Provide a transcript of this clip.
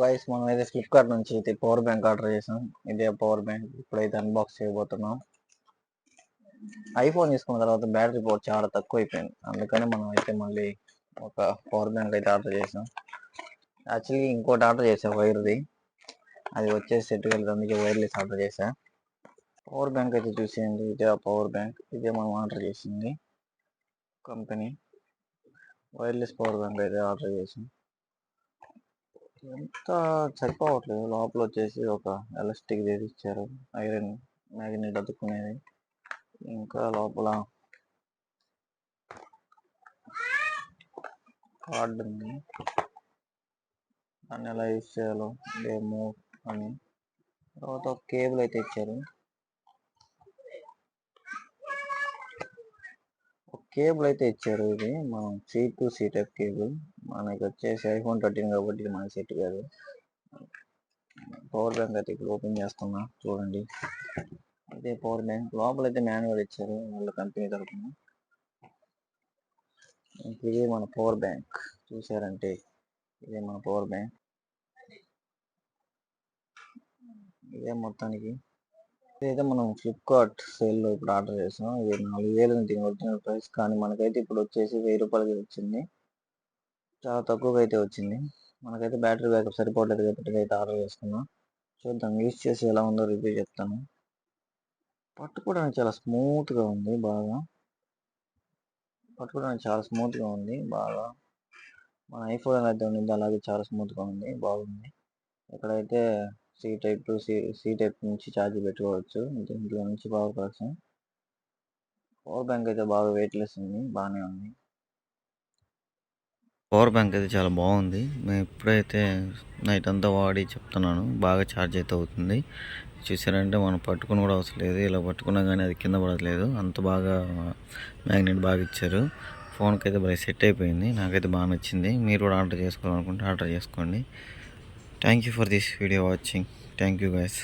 Guys మనం అయితే Flipkart నుంచి అయితే పవర్ బ్యాంక్ ఆర్డర్ చేసాం. ఇదే పవర్ బ్యాంక్ ఇప్పుడైతే అన్బాక్స్ చేయబోతున్నాం. ఐఫోన్ తీసుకున్న తర్వాత బ్యాటరీ పవర్ చాలా తక్కువ అయిపోయింది. అందుకని మనం అయితే మళ్ళీ ఒక పవర్ బ్యాంక్ అయితే ఆర్డర్ చేసాం. యాక్చువల్లీ ఇంకోటి ఆర్డర్ చేసాం వైర్ది, అది వచ్చేసి సెట్ కలిసి అందుకే వైర్లెస్ ఆర్డర్ చేసా. పవర్ బ్యాంక్ అయితే చూసేయండి, ఇదే ఆ పవర్ బ్యాంక్. ఇదే మనం ఆర్డర్ చేసింది కంపెనీ వైర్లెస్ పవర్ బ్యాంక్ అయితే ఆర్డర్ చేసాం. ఎంత సరిపోవట్లేదు. లోపల వచ్చేసి ఒక ఎలాస్టిక్ చేసి ఇచ్చారు, ఐరన్ మ్యాగ్నెట్ అతుక్కునేది. ఇంకా లోపల కార్డ్ ఉంది, దాన్ని ఎలా యూజ్ చేయాలో డెమో అని. తర్వాత ఒక కేబుల్ అయితే ఇచ్చారు. ఇది మనం C2C టైప్ కేబుల్. మనకి వచ్చేసి ఐఫోన్ 13 కాబట్టి ఇది మనకి సెట్ కాదు. పవర్ బ్యాంక్ అయితే ఇప్పుడు ఓపెన్ చేస్తున్నా, చూడండి. ఇదే పవర్ బ్యాంక్. లోపల అయితే మాన్యువల్ ఇచ్చారు వాళ్ళ కంపెనీ తరఫున. ఇదే మన పవర్ బ్యాంక్. చూసారంటే ఇదే మన పవర్ బ్యాంక్. ఇదే మొత్తానికి. ఇదైతే మనం ఫ్లిప్కార్ట్ సేల్లో ఇప్పుడు ఆర్డర్ చేసాం. ఇది 4000 దీని ఒరిజినల్ ప్రైస్, కానీ మనకైతే ఇప్పుడు వచ్చేసి 1000 రూపాయలకి వచ్చింది. చాలా తక్కువగా అయితే వచ్చింది. మనకైతే బ్యాటరీ బ్యాకప్ సరిపోవట్లేదు కాబట్టి అయితే ఆర్డర్ చేసుకున్నాం. చూద్దాం, యూజ్ చేసి ఎలా ఉందో రివ్యూ చెప్తాను. పట్టుకోవడానికి చాలా స్మూత్గా ఉంది, బాగా మన ఐఫోన్ అయితే ఉంది అలాగే చాలా స్మూత్గా ఉంది, బాగుంది. ఇక్కడైతే సి టైప్ నుంచి ఛార్జ్ పెట్టుకోవచ్చు. దీంట్లో నుంచి పవర్ బ్యాంక్ అయితే బాగా వెయిట్లెస్ ఉంది, బాగానే ఉంది. పవర్ బ్యాంక్ అయితే చాలా బాగుంది. మేము ఇప్పుడైతే నైట్ అంతా వాడి చెప్తున్నాను, బాగా ఛార్జ్ అయితే అవుతుంది. చూసారంటే మనం పట్టుకుని కూడా అవసరం లేదు, ఇలా పట్టుకున్నా కానీ అది కింద పడట్లేదు. అంత బాగా మ్యాగ్నెట్ బాగా ఇచ్చారు. ఫోన్కి అయితే బాగా సెట్ అయిపోయింది. నాకైతే బాగా నచ్చింది. మీరు కూడా ఆర్డర్ చేసుకోవాలనుకుంటే ఆర్డర్ చేసుకోండి. Thank you for this video watching. Thank you guys.